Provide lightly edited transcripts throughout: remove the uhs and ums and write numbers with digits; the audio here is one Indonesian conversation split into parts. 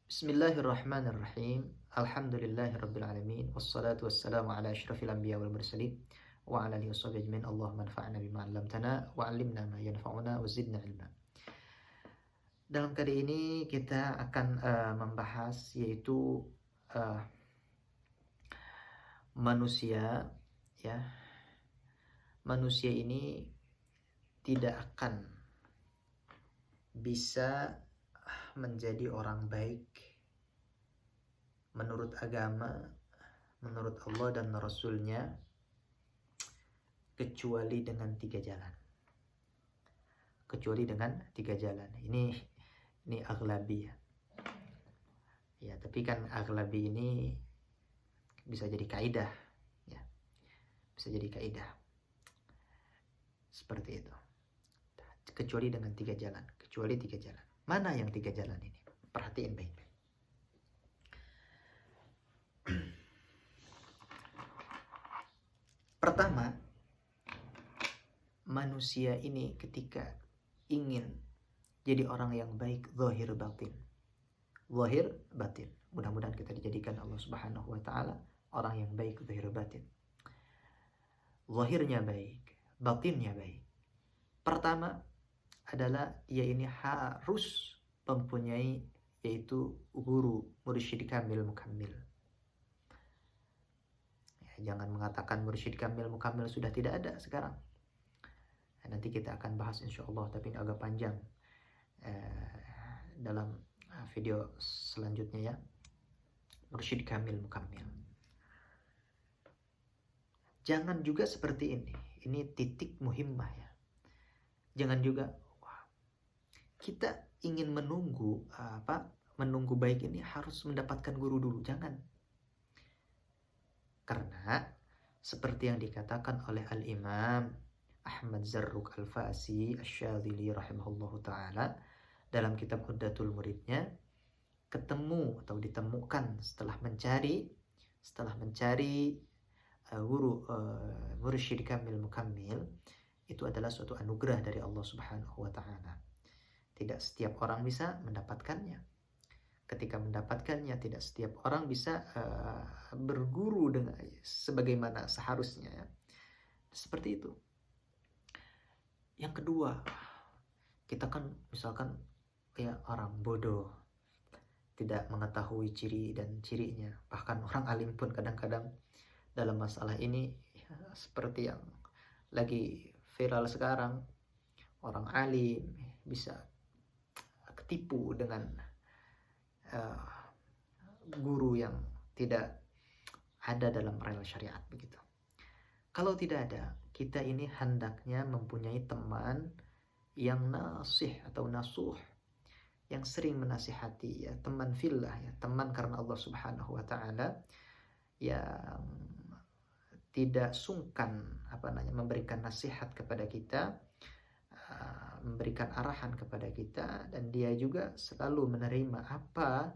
Bismillahirrahmanirrahim. Alhamdulillahirabbil alamin wassalatu wassalamu ala asyrafil anbiya wal mursalin wa ala alihi washabihi ajmain. Allahumma anfa'na bima 'allamtana wa 'allimna ma yanfa'una wa zidna ilma. Dalam kali ini kita akan membahas yaitu uh, manusia ya. Manusia ini tidak akan bisa menjadi orang baik menurut agama, menurut Allah dan Rasulnya, kecuali dengan tiga jalan. Kecuali dengan tiga jalan. Ini aghlabi ya. Ya, tapi kan aghlabi ini bisa jadi kaidah ya. Bisa jadi kaidah. Seperti itu. Kecuali dengan tiga jalan. Kecuali tiga jalan. Mana yang tiga jalan ini? Perhatiin baik-baik. Pertama, manusia ini ketika ingin jadi orang yang baik, zahir batin. Zahir batin. Mudah-mudahan kita dijadikan Allah Subhanahu wa taala orang yang baik zahir batin. Zahirnya baik, batinnya baik. Pertama adalah dia ini harus mempunyai yaitu guru, mursyid kamil mukammil. Jangan mengatakan mursyid kamil mukammil sudah tidak ada sekarang. Nanti kita akan bahas insya Allah, tapi ini agak panjang dalam video selanjutnya ya. Mursyid kamil mukammil. Jangan juga seperti ini. Ini titik muhimmah ya. Jangan juga kita ingin menunggu menunggu baik ini harus mendapatkan guru dulu. Jangan. Karena seperti yang dikatakan oleh Al-Imam Ahmad Zarruq Al-Fasi Asy-Syadzili rahimahullahu ta'ala dalam kitab Uddatul Muridnya, ketemu atau ditemukan setelah mencari guru mursyid kamil mukammil, itu adalah suatu anugerah dari Allah Subhanahu wa ta'ala. Tidak setiap orang bisa mendapatkannya. Ketika mendapatkannya, tidak setiap orang bisa berguru dengan sebagaimana seharusnya ya. Seperti itu. Yang kedua, kita kan misalkan ya orang bodoh, tidak mengetahui ciri dan cirinya. Bahkan orang alim pun kadang-kadang dalam masalah ini ya, seperti yang lagi viral sekarang, orang alim bisa ketipu dengan guru yang tidak ada dalam rel syariat begitu. Kalau tidak ada, kita ini hendaknya mempunyai teman yang nasih atau nasuh, yang sering menasihati ya, teman fillah ya, teman karena Allah Subhanahu wa taala, yang tidak sungkan memberikan nasihat kepada kita, memberikan arahan kepada kita, dan dia juga selalu menerima apa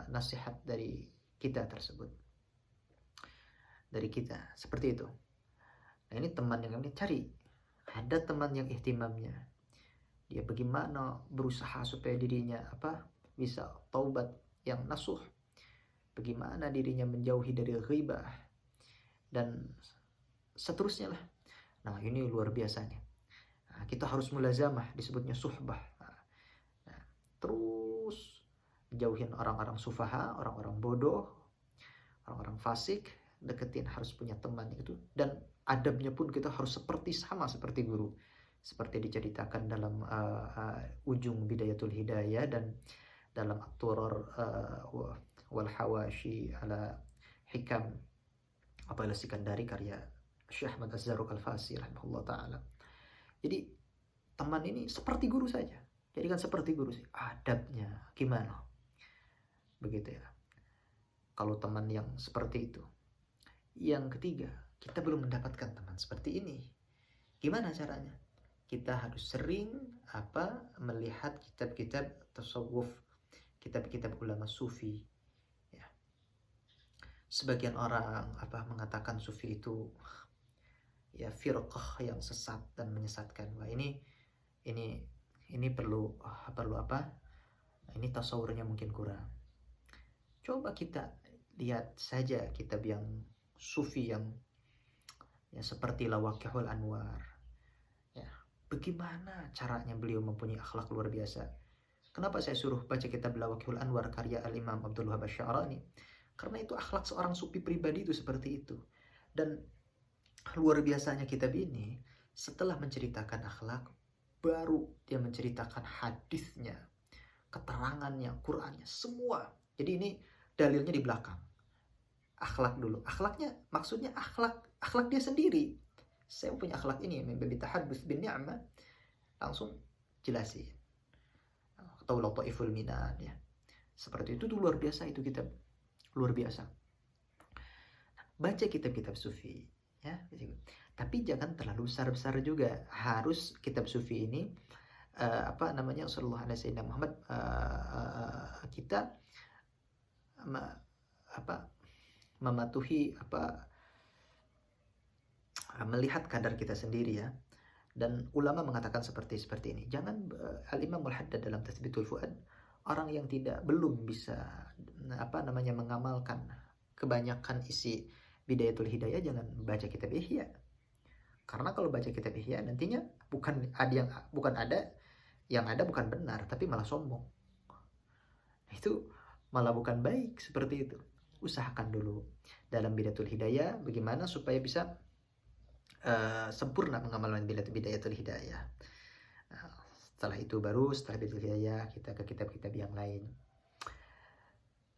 nasihat dari kita tersebut, dari kita, seperti itu. Nah, ini teman yang kami cari. Ada teman yang ihtimamnya, dia bagaimana berusaha supaya dirinya bisa taubat yang nasuh, bagaimana dirinya menjauhi dari ghibah dan seterusnya lah. Nah, ini luar biasanya. Kita harus mulazamah, disebutnya suhbah. Nah, terus jauhin orang-orang sufaha, orang-orang bodoh, orang-orang fasik, deketin, harus punya teman itu. Dan adabnya pun kita harus sama seperti guru, seperti diceritakan dalam ujung Bidayatul Hidayah dan dalam At-Turar wal Hawashi ala Hikam Al-Iskandari karya Syekh Ahmad Az-Zarruq Al-Fasi rahimahullah ta'ala. Jadi teman ini seperti guru saja. Jadikan seperti guru sih. Adabnya gimana? Begitu ya. Kalau teman yang seperti itu. Yang ketiga, kita belum mendapatkan teman seperti ini. Gimana caranya? Kita harus sering melihat kitab-kitab tasawuf, kitab-kitab ulama sufi. Ya. Sebagian orang mengatakan sufi itu ya firqah yang sesat dan menyesatkan. Wah, ini perlu ini tasawurnya mungkin kurang. Coba kita lihat saja kitab yang sufi yang ya seperti Lawaqihul Anwar. Ya, bagaimana caranya beliau mempunyai akhlak luar biasa. Kenapa saya suruh baca kitab Lawaqihul Anwar karya Al-Imam Abdul Wahab Asy-Sya'rani? Karena itu akhlak seorang sufi pribadi itu seperti itu. Dan luar biasanya kitab ini, setelah menceritakan akhlak, baru dia menceritakan hadisnya, keterangannya, Qur'annya, semua. Jadi ini dalilnya di belakang. Akhlak dulu. Akhlaknya maksudnya akhlak dia sendiri. Saya punya akhlak ini, min babi tahaddus bin ni'mah, langsung jelasin. Atau Lataiful Minan ya. Seperti itu tuh luar biasa itu kitab. Luar biasa. Baca kitab-kitab sufi ya. Tapi jangan terlalu besar-besar juga. Harus kitab sufi ini sallallahu alaihi wasallam Muhammad kita mematuhi melihat kadar kita sendiri ya. Dan ulama mengatakan seperti ini. Jangan Al-Imam Al-Haddad dalam Tathbitul Fuad, orang yang belum bisa mengamalkan kebanyakan isi Bidayatul Hidayah, jangan baca kitab Ihya. Karena kalau baca kitab Ihya nantinya bukan ada bukan benar, tapi malah sombong. Itu malah bukan baik seperti itu. Usahakan dulu dalam Bidayatul Hidayah bagaimana supaya bisa sempurna mengamalkan Bidayatul Hidayah. Setelah itu baru setelah Bidayatul Hidayah kita ke kitab-kitab yang lain.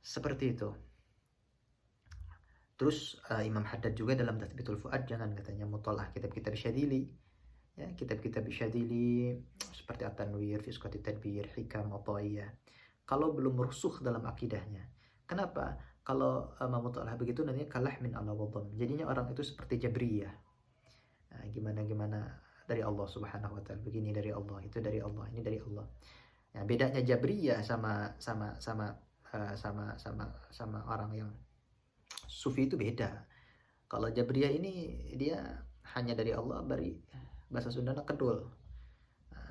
Seperti itu. Terus Imam Haddad juga dalam Tathbitul Fuad jangan katanya muthalah kitab-kitab Syadili. Ya, kitab-kitab Syadili seperti At-Tanwir, Fisqatit Tadbir, Hikam Athaiyah. Kalau belum rusuh dalam akidahnya. Kenapa? Kalau memuthalah begitu nantinya kalah min ala wadham. Jadinya orang itu seperti Jabriyah. Nah, gimana dari Allah Subhanahu wa taala, begini dari Allah, itu dari Allah, ini dari Allah. Nah, bedanya Jabriyah sama orang yang Sufi itu beda. Kalau Jabriyah ini dia hanya dari Allah, bari bahasa Sundana kedul,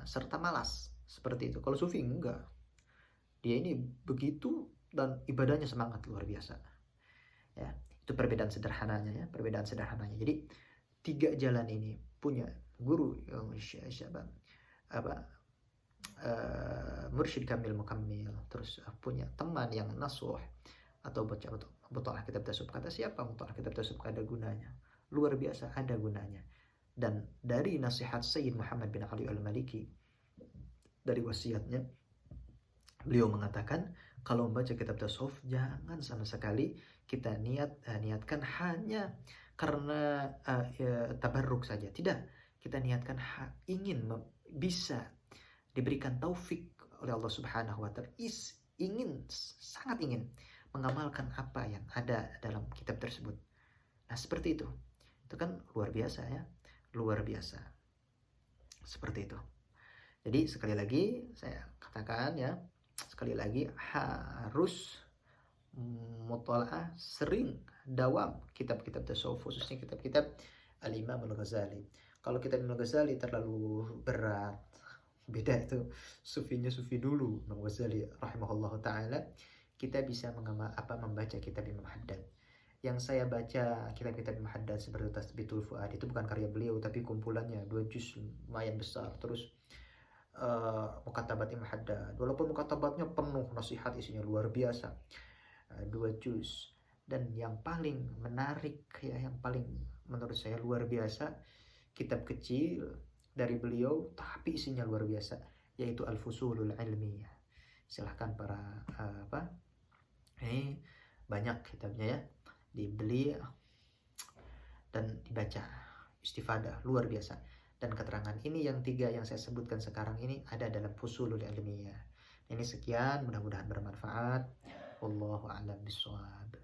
serta malas seperti itu. Kalau Sufi enggak, dia ini begitu dan ibadahnya semangat luar biasa. Ya, itu perbedaan sederhananya ya, Jadi 3 jalan ini punya guru yang mursyid kamil mukammil, terus punya teman yang nasuh atau baca muthalah kitab tasawuf. Kata siapa muthalah kitab tasawuf ada gunanya? Luar biasa ada gunanya. Dan dari nasihat Sayyid Muhammad bin Ali Al-Maliki, dari wasiatnya, beliau mengatakan kalau membaca kitab tasawuf jangan sama sekali kita niatkan hanya karena tabarruk saja. Tidak, kita niatkan ingin bisa diberikan taufik oleh Allah Subhanahu wa taala, sangat ingin mengamalkan apa yang ada dalam kitab tersebut. Nah, seperti itu. Itu kan luar biasa ya. Luar biasa. Seperti itu. Jadi sekali lagi saya katakan ya, harus muthala'ah sering, dawam kitab-kitab tasawuf, khususnya kitab-kitab Al-Imam Al-Ghazali. Kalau kitab Al-Ghazali terlalu berat, beda itu sufinya sufi dulu Imam Ghazali rahimahullah ta'ala. Kita bisa membaca kitab Imam Haddad. Yang saya baca kitab-kitab Imam Haddad seperti Tathbitul Fuad itu bukan karya beliau, tapi kumpulannya 2 juz lumayan besar. Terus Mukatabat Imam Haddad, walaupun mukatabatnya penuh nasihat, isinya luar biasa, 2 juz. Dan yang paling menarik ya, yang paling menurut saya luar biasa, kitab kecil dari beliau tapi isinya luar biasa, yaitu Al-Fusulul Ilmiyah. Silahkan para ini banyak kitabnya ya, dibeli dan dibaca, istifadah luar biasa. Dan keterangan ini yang 3 yang saya sebutkan sekarang ini ada dalam Fusulul Ilmiyah. Ini sekian, mudah-mudahan bermanfaat. Wallahu a'lam bishawab.